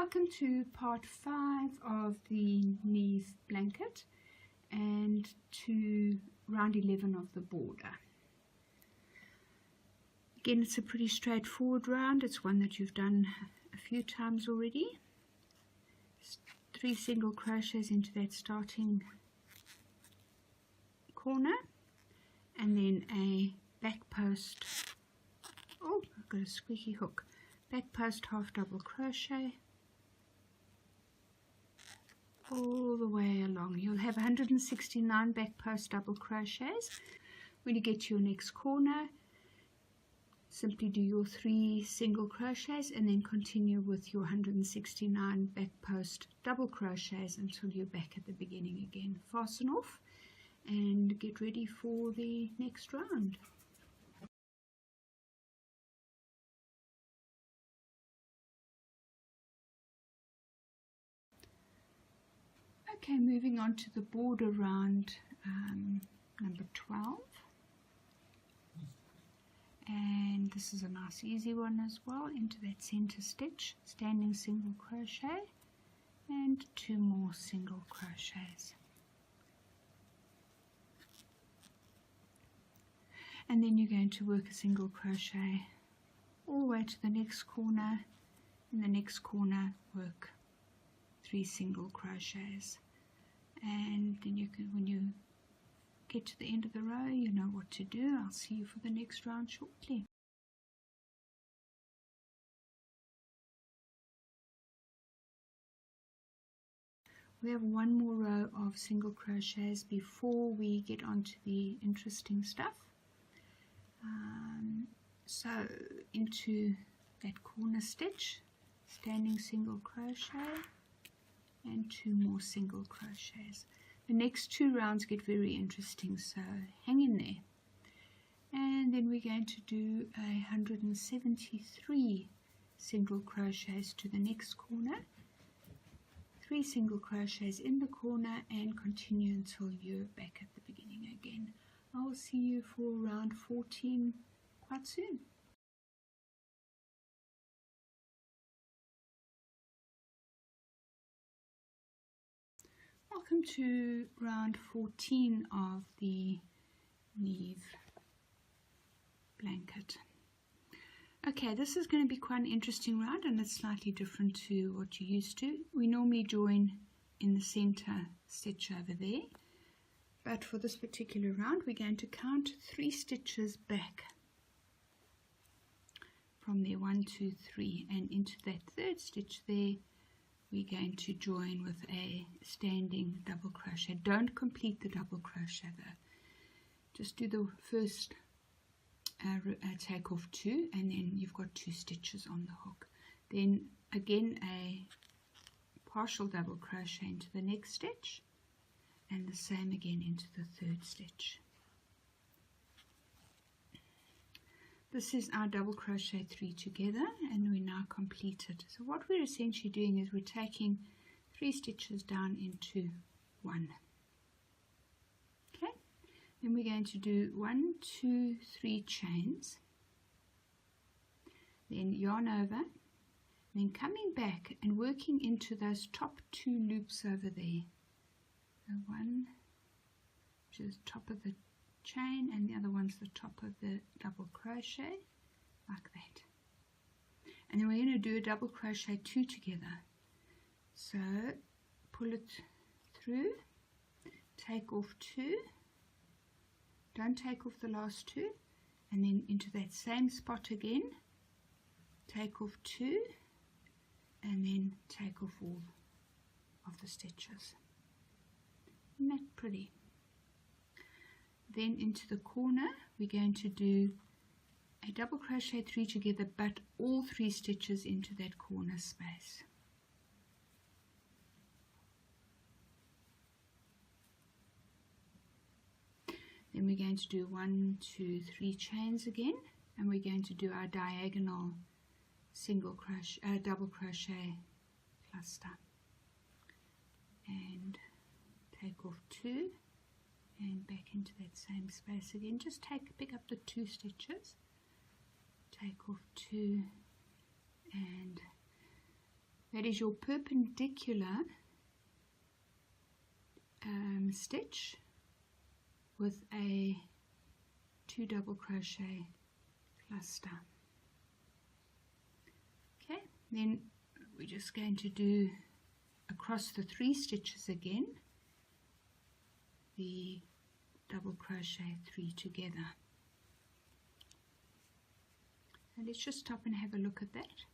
Welcome to part 5 of the Neave blanket and to round 11 of the border. Again, it's a pretty straightforward round. It's one that you've done a few times already. 3 single crochets into that starting corner and then a back post. Oh, I've got a squeaky hook. Back post half double crochet all the way along. You'll have 169 back post double crochets. When you get to your next corner, simply do your 3 single crochets and then continue with your 169 back post double crochets until you're back at the beginning again. Fasten off and get ready for the next round. Okay, moving on to the border round number 12, and this is a nice easy one as well. Into that center stitch, standing single crochet and 2 more single crochets, and then you're going to work a single crochet all the way to the next corner. In the next corner, work 3 single crochets. And then you can, when you get to the end of the row, you know what to do. I'll see you for the next round shortly. We have 1 more row of single crochets before we get on to the interesting stuff. So into that corner stitch, standing single crochet and 2 more single crochets. The next 2 rounds get very interesting, so hang in there. And then we're going to do 173 single crochets to the next corner, 3 single crochets in the corner, and continue until you're back at the beginning again. I'll see you for round 14 quite soon. Welcome to round 14 of the Neave blanket. Okay, this is going to be quite an interesting round, and it's slightly different to what you're used to. We normally join in the center stitch over there, but for this particular round we're going to count 3 stitches back from there, 1, 2, 3, and into that 3rd stitch there we're going to join with a standing double crochet. Don't complete the double crochet though. Just do the first take off 2, and then you've got 2 stitches on the hook. Then again a partial double crochet into the next stitch, and the same again into the 3rd stitch. This is our double crochet 3 together, and we now completed. So what we're essentially doing is we're taking 3 stitches down into 1. Okay, then we're going to do 1, 2, 3 chains, then yarn over, then coming back and working into those top 2 loops over there. So 1, which is top of the chain, and the other one's the top of the double crochet, like that. And then we're going to do a double crochet 2 together. So pull it through, take off 2, don't take off the last 2, and then into that same spot again, take off 2, and then take off all of the stitches. Isn't that pretty? Then into the corner we're going to do a double crochet 3 together, but all 3 stitches into that corner space. Then we're going to do 1, 2, 3 chains again, and we're going to do our diagonal single crochet, double crochet cluster, and take off 2. And back into that same space again. Just pick up the 2 stitches, take off 2, and that is your perpendicular stitch with a 2 double crochet cluster. Okay, then we're just going to do across the 3 stitches again the double crochet 3 together. And let's just stop and have a look at that.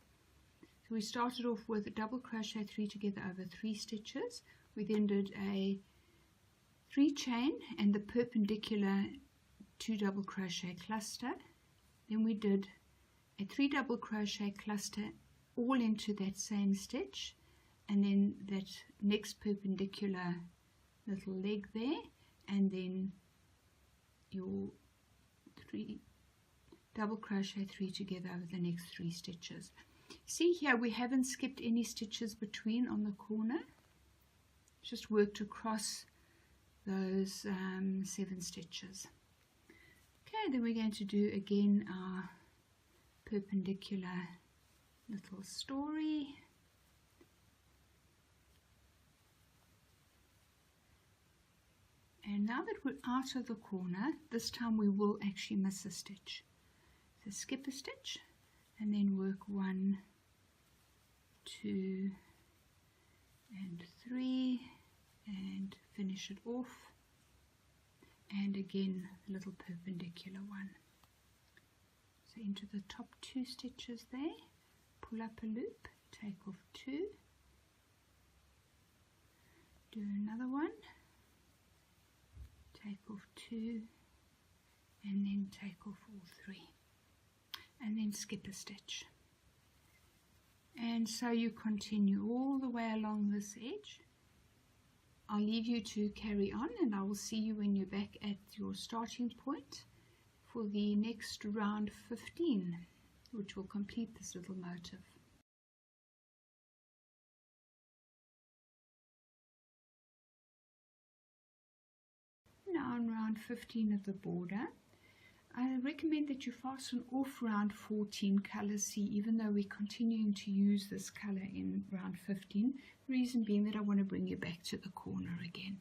So we started off with a double crochet 3 together over 3 stitches. We then did a 3 chain and the perpendicular 2 double crochet cluster. Then we did a 3 double crochet cluster all into that same stitch, and then that next perpendicular little leg there, and then your 3 double crochet 3 together over the next 3 stitches. See here, we haven't skipped any stitches between on the corner, just worked across those 7 stitches. Okay, then we're going to do again our perpendicular little story. And now that we're out of the corner, this time we will actually miss a stitch. So skip a stitch and then work 1, 2 and 3 and finish it off, and again a little perpendicular one. So into the top 2 stitches there, pull up a loop, take off 2, do another one, take off 2, and then take off all 3, and then skip a stitch. And so you continue all the way along this edge. I'll leave you to carry on, and I will see you when you're back at your starting point for the next round 15, which will complete this little motif. Now on round 15 of the border, I recommend that you fasten off round 14 colour C, even though we're continuing to use this colour in round 15. Reason being that I want to bring you back to the corner again.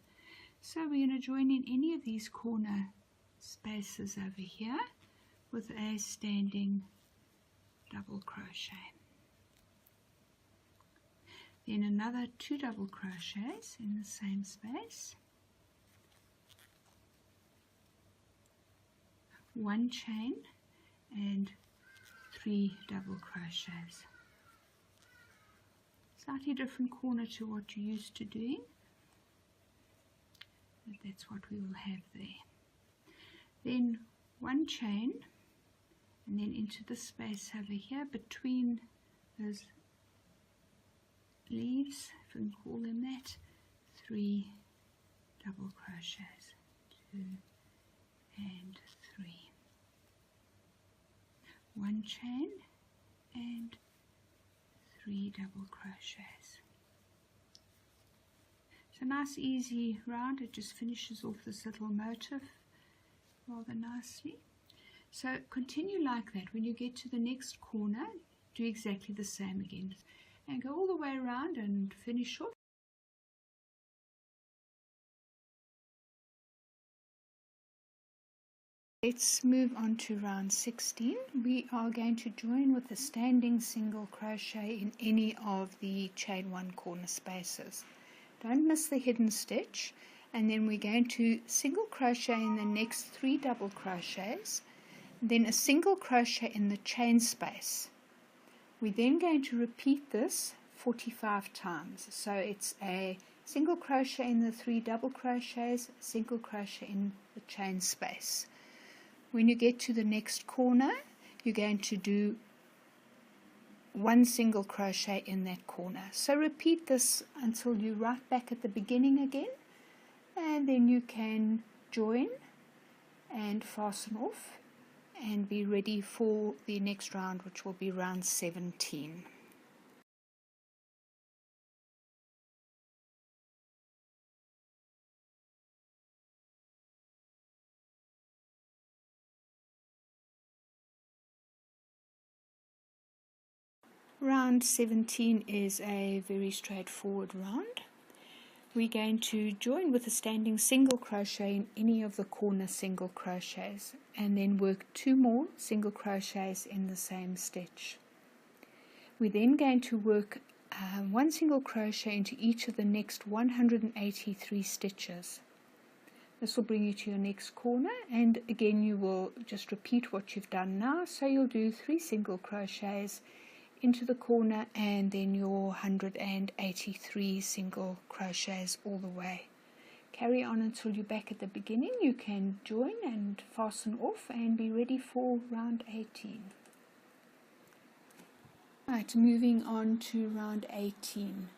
So we're going to join in any of these corner spaces over here with a standing double crochet. Then another 2 double crochets in the same space. 1 chain and 3 double crochets. Slightly different corner to what you're used to doing, but that's what we will have there. Then 1 chain, and then into the space over here between those leaves, if we can call them that, 3 double crochets, 2 and 3. 1 chain and 3 double crochets. It's a nice easy round. It just finishes off this little motif rather nicely. So continue like that. When you get to the next corner, do exactly the same again and go all the way around and finish off. Let's move on to round 16. We are going to join with a standing single crochet in any of the chain 1 corner spaces. Don't miss the hidden stitch, and then we're going to single crochet in the next 3 double crochets, then a single crochet in the chain space. We're then going to repeat this 45 times. So it's a single crochet in the 3 double crochets, single crochet in the chain space. When you get to the next corner, you're going to do 1 single crochet in that corner. So repeat this until you're right back at the beginning again, and then you can join and fasten off and be ready for the next round, which will be round 17. Round 17 is a very straightforward round. We're going to join with a standing single crochet in any of the corner single crochets and then work 2 more single crochets in the same stitch. We're then going to work 1 single crochet into each of the next 183 stitches. This will bring you to your next corner, and again you will just repeat what you've done now. So you'll do 3 single crochets into the corner and then your 183 single crochets all the way. Carry on until you're back at the beginning. You can join and fasten off and be ready for round 18. Right, moving on to round 18.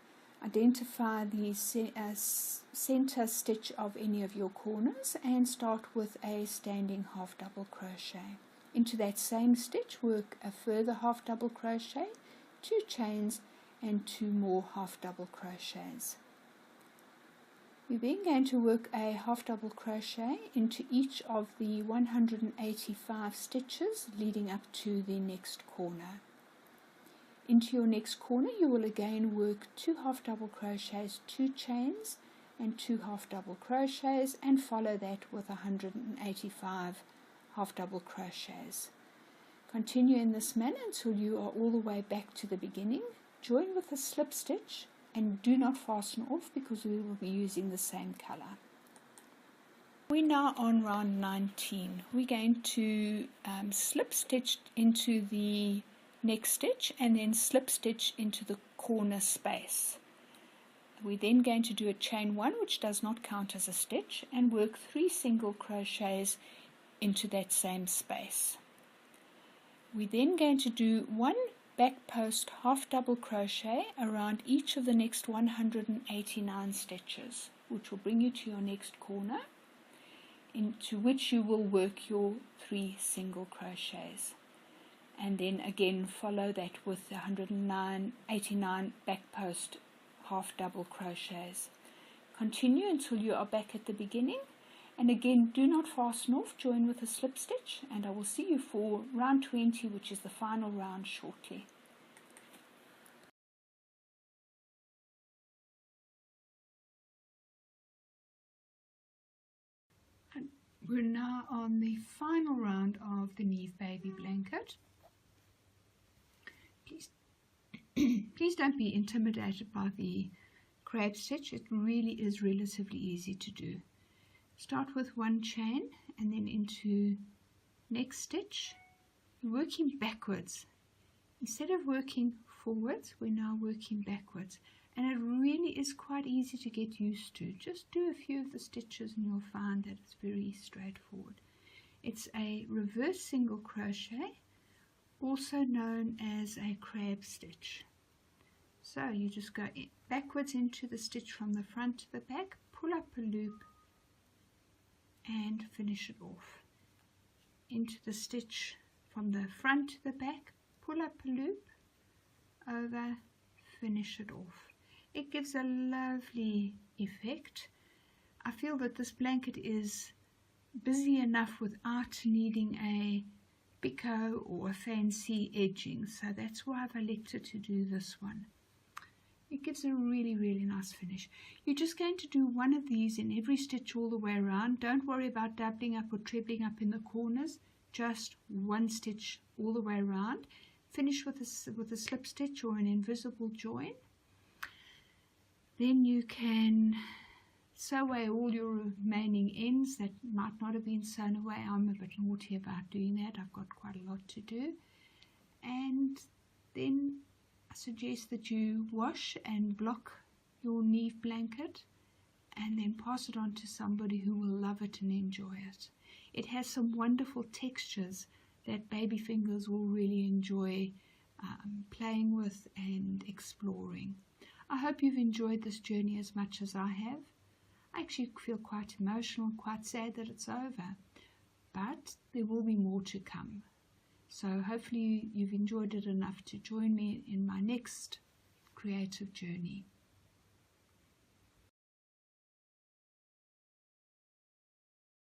Identify the center stitch of any of your corners and start with a standing half double crochet. Into that same stitch work a further half double crochet, 2 chains and 2 more half double crochets. We're then going to work a half double crochet into each of the 185 stitches leading up to the next corner. Into your next corner you will again work 2 half double crochets, 2 chains and 2 half double crochets, and follow that with 185 half double crochets. Continue in this manner until you are all the way back to the beginning. Join with a slip stitch and do not fasten off because we will be using the same color. We're now on round 19. We're going to slip stitch into the next stitch and then slip stitch into the corner space. We're then going to do a chain 1, which does not count as a stitch, and work 3 single crochets into that same space. We're then going to do 1 back post half double crochet around each of the next 189 stitches, which will bring you to your next corner, into which you will work your 3 single crochets. And then again follow that with 189 back post half double crochets. Continue until you are back at the beginning, and again do not fasten off, join with a slip stitch, and I will see you for round 20, which is the final round, shortly. And we're now on the final round of the Neave baby blanket. Please don't be intimidated by the crab stitch. It really is relatively easy to do. Start with 1 chain and then into next stitch. You're working backwards. Instead of working forwards, we're now working backwards. And it really is quite easy to get used to. Just do a few of the stitches and you'll find that it's very straightforward. It's a reverse single crochet, also known as a crab stitch. So you just go backwards into the stitch from the front to the back, pull up a loop and finish it off. Into the stitch from the front to the back, pull up a loop, over, finish it off. It gives a lovely effect. I feel that this blanket is busy enough without needing a picot or a fancy edging, so that's why I've elected to do this one. It gives a really nice finish. You're just going to do 1 of these in every stitch all the way around. Don't worry about doubling up or trebling up in the corners, just 1 stitch all the way around. Finish with a slip stitch or an invisible join. Then you can sew away all your remaining ends that might not have been sewn away. I'm a bit naughty about doing that. I've got quite a lot to do. And then I suggest that you wash and block your Neave blanket and then pass it on to somebody who will love it and enjoy it. It has some wonderful textures that baby fingers will really enjoy playing with and exploring. I hope you've enjoyed this journey as much as I have. I actually feel quite emotional, quite sad that it's over, but there will be more to come. So hopefully you've enjoyed it enough to join me in my next creative journey.